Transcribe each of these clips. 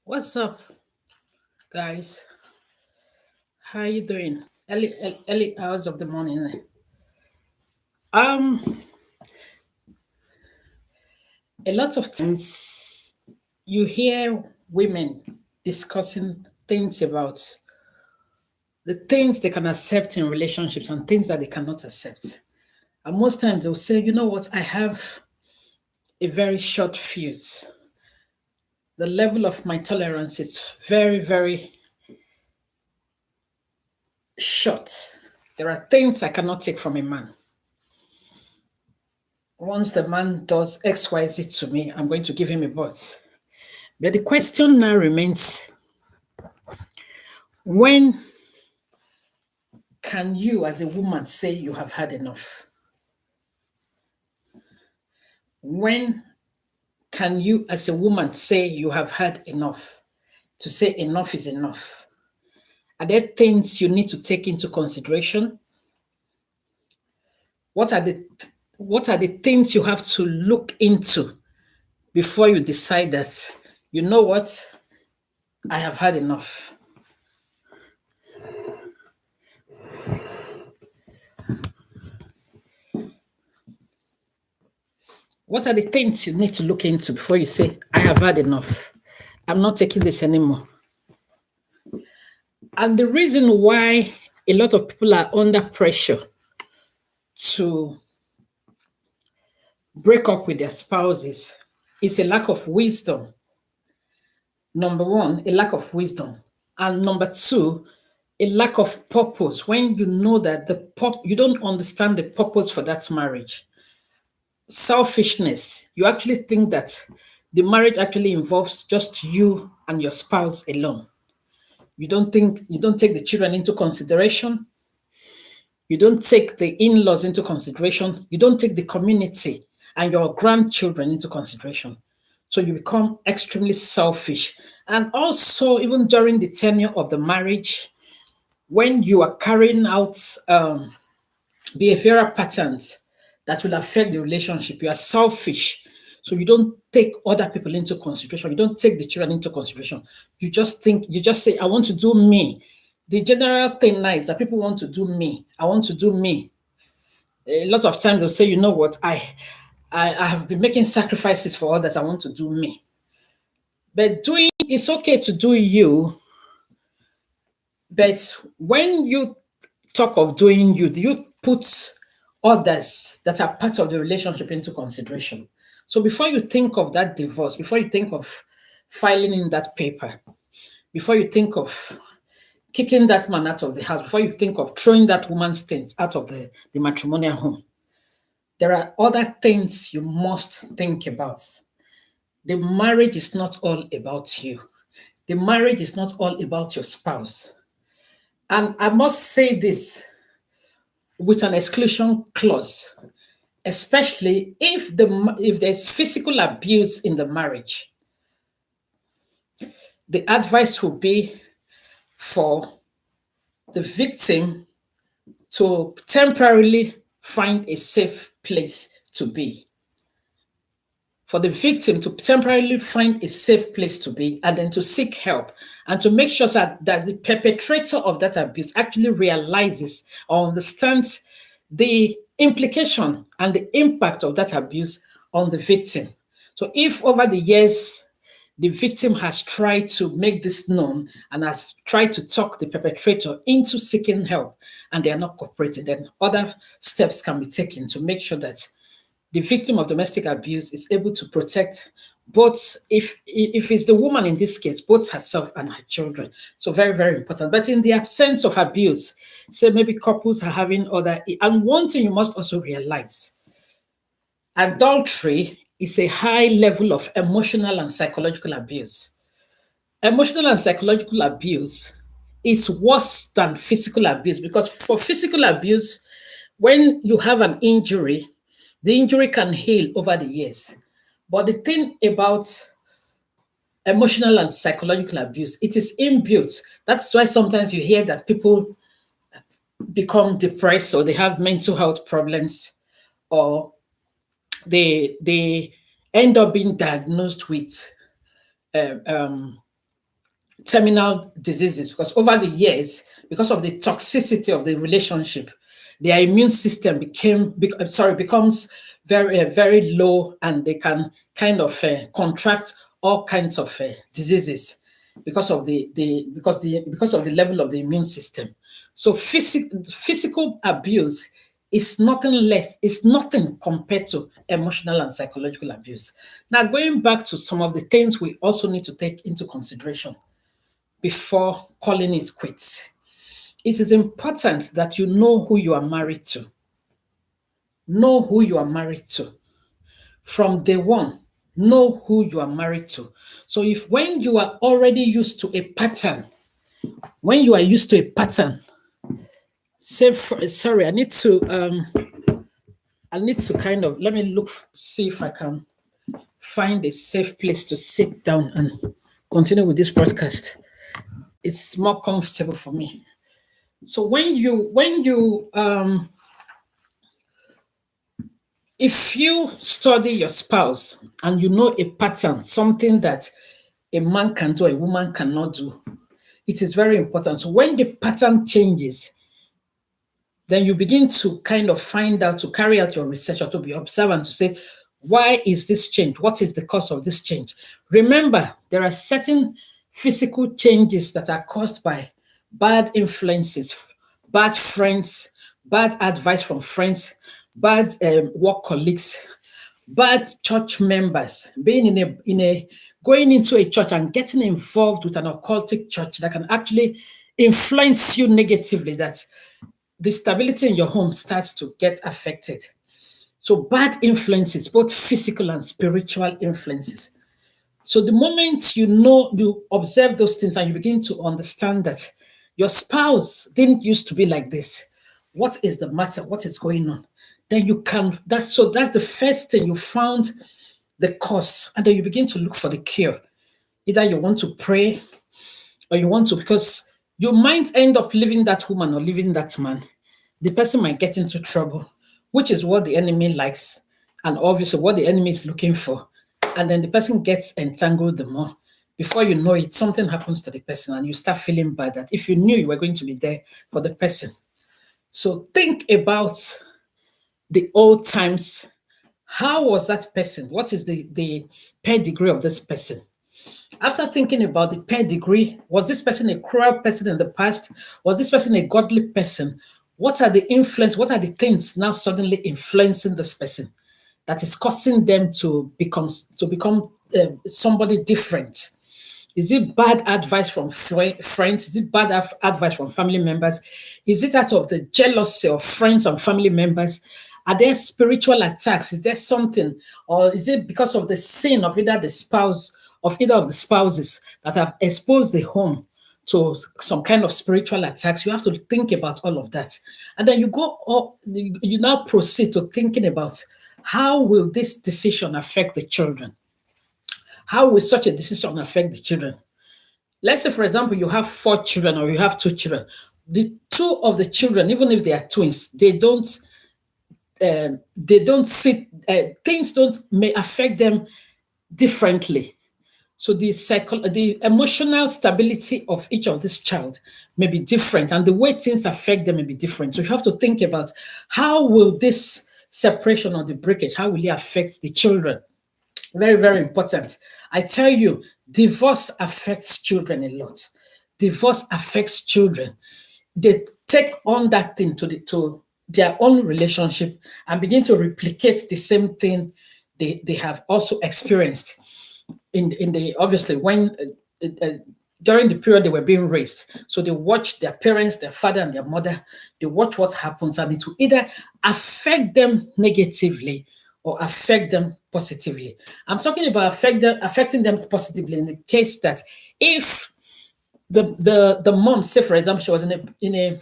What's up, guys? How you doing? Early hours of the morning. Um, a lot of times you hear women discussing things about the things they can accept in relationships and things that they cannot accept. And most times they'll say, you know what, I have a very short fuse. The level of my tolerance is very, very short. There are things I cannot take from a man. Once the man does XYZ to me, I'm going to give him a butt. But the question now remains, when can you, as a woman, say you have had enough? When can you, as a woman, say you have had enough? To say enough is enough. Are there things you need to take into consideration? What are the things you have to look into before you decide that, you know what, I have had enough? What are the things you need to look into before you say, I have had enough? I'm not taking this anymore. And the reason why a lot of people are under pressure to break up with their spouses is a lack of wisdom. Number one, a lack of wisdom. And number two, a lack of purpose. When you know that you don't understand the purpose for that marriage. Selfishness. You actually think that the marriage actually involves just you and your spouse alone. You don't take the children into consideration. You don't take the in-laws into consideration. You don't take the community and your grandchildren into consideration. So you become extremely selfish. And also, even during the tenure of the marriage, when you are carrying out behavioral patterns that will affect the relationship, you are selfish. So you don't take other people into consideration. You don't take the children into consideration. You just say, I want to do me. The general thing now is that people want to do me. I want to do me. A lot of times they'll say, you know what, I have been making sacrifices for others. I want to do me. But it's okay to do you. But when you talk of doing you, do you put others that are part of the relationship into consideration? So before you think of that divorce, before you think of filing in that paper, before you think of kicking that man out of the house, before you think of throwing that woman's things out of the matrimonial home, there are other things you must think about. The marriage is not all about you. The marriage is not all about your spouse. And I must say this with an exclusion clause, especially if there's physical abuse in the marriage. The advice will be for the victim to temporarily find a safe place to be. For the victim to temporarily find a safe place to be and then to seek help and to make sure that the perpetrator of that abuse actually realizes or understands the implication and the impact of that abuse on the victim. So if over the years the victim has tried to make this known and has tried to talk the perpetrator into seeking help and they are not cooperating, then other steps can be taken to make sure that the victim of domestic abuse is able to protect both, if it's the woman in this case, both herself and her children. So very, very important. But in the absence of abuse, say maybe couples are having other, and one thing you must also realize, adultery is a high level of emotional and psychological abuse. Emotional and psychological abuse is worse than physical abuse because for physical abuse, when you have an injury, the injury can heal over the years. But the thing about emotional and psychological abuse, it is inbuilt. That's why sometimes you hear that people become depressed or they have mental health problems or they end up being diagnosed with uh, um, terminal diseases, because over the years, because of the toxicity of the relationship, their immune system becomes very low, and they can kind of contract all kinds of diseases because of the level of the immune system. So physical abuse is nothing less, it's nothing compared to emotional and psychological abuse. Now, going back to some of the things we also need to take into consideration before calling it quits. It is important that you know who you are married to. Know who you are married to. From day one, know who you are married to. So if when you are already used to a pattern, when you are used to a pattern, sorry, I need to kind of let me see if I can find a safe place to sit down and continue with this broadcast. It's more comfortable for me. So if you study your spouse and you know a pattern, something that a man can do, a woman cannot do, it is very important. So when the pattern changes, then you begin to kind of find out, to carry out your research or to be observant, to say, why is this change? What is the cause of this change? Remember, there are certain physical changes that are caused by bad influences, bad friends, bad advice from friends, bad work colleagues, bad church members, being going into a church and getting involved with an occultic church that can actually influence you negatively, that the stability in your home starts to get affected. So bad influences, both physical and spiritual influences. So the moment you observe those things and you begin to understand that your spouse didn't used to be like this, what is the matter? What is going on? Then you can, that's the first thing. You found the cause, and then you begin to look for the cure. Either you want to pray, or you want to, because you might end up leaving that woman or leaving that man. The person might get into trouble, which is what the enemy likes, and obviously what the enemy is looking for. And then the person gets entangled the more. Before you know it, something happens to the person, and you start feeling bad that if you knew you were going to be there for the person. So think about the old times. How was that person? What is the pedigree of this person? After thinking about the pedigree, was this person a cruel person in the past? Was this person a godly person? What are the influence? What are the things now suddenly influencing this person that is causing them to become somebody different? Is it bad advice from friends? Is it bad advice from family members? Is it out of the jealousy of friends and family members? Are there spiritual attacks? Is there something? Or is it because of the sin of either of the spouses that have exposed the home to some kind of spiritual attacks? You have to think about all of that. And then you now proceed to thinking about, how will this decision affect the children? How will such a decision affect the children? Let's say, for example, you have 4 children or you have 2 children. The 2 of the children, even if they are twins, things may affect them differently. So the emotional stability of each of this child may be different, and the way things affect them may be different. So you have to think about, how will this separation or the breakage, how will it affect the children? Very, very important. I tell you, divorce affects children a lot. Divorce affects children. They take on that thing to their own relationship and begin to replicate the same thing they have also experienced in the obviously when during the period they were being raised. So they watch their parents, their father and their mother, they watch what happens, and it will either affect them negatively or affect them positively. I'm talking about affecting them positively in the case that if the mom, say for example, she was in a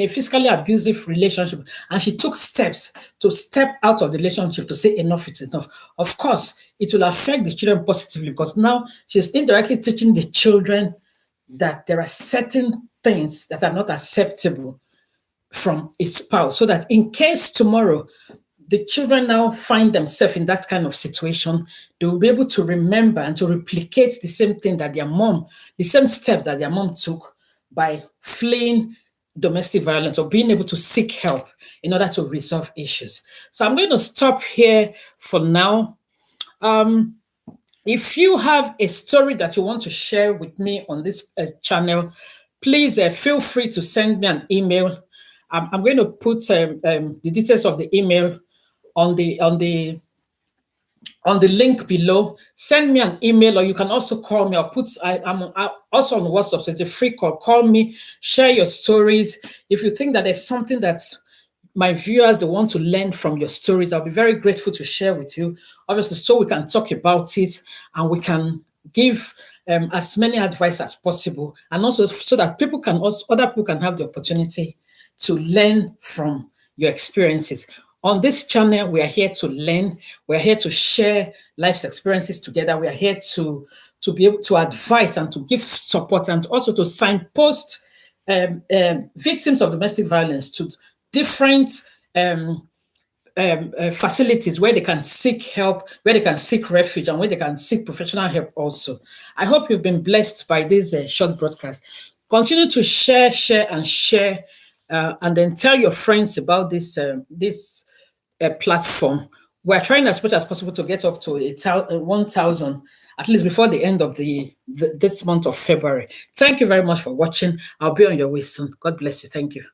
physically abusive relationship, and she took steps to step out of the relationship, to say enough is enough. Of course, it will affect the children positively, because now she's indirectly teaching the children that there are certain things that are not acceptable from its spouse, so that in case tomorrow the children now find themselves in that kind of situation, they will be able to remember and to replicate the same thing that their mom, the same steps that their mom took by fleeing domestic violence or being able to seek help in order to resolve issues. So I'm going to stop here for now. If you have a story that you want to share with me on this channel, please feel free to send me an email. I'm going to put the details of the email on the link below. Send me an email, or you can also call me. I'm also on WhatsApp, so it's a free call. Call me, share your stories. If you think that there's something that my viewers, they want to learn from your stories, I'll be very grateful to share with you. Obviously, so we can talk about it and we can give as many advice as possible, and also so that other people can have the opportunity to learn from your experiences. On this channel, we are here to learn. We're here to share life's experiences together. We are here to be able to advise and to give support, and also to signpost victims of domestic violence to different facilities where they can seek help, where they can seek refuge, and where they can seek professional help also. I hope you've been blessed by this short broadcast. Continue to share, and then tell your friends about this platform. We're trying as much as possible to get up to 1,000 at least before the end of this month of February. Thank you very much for watching. I'll be on your way soon. God bless you. Thank you.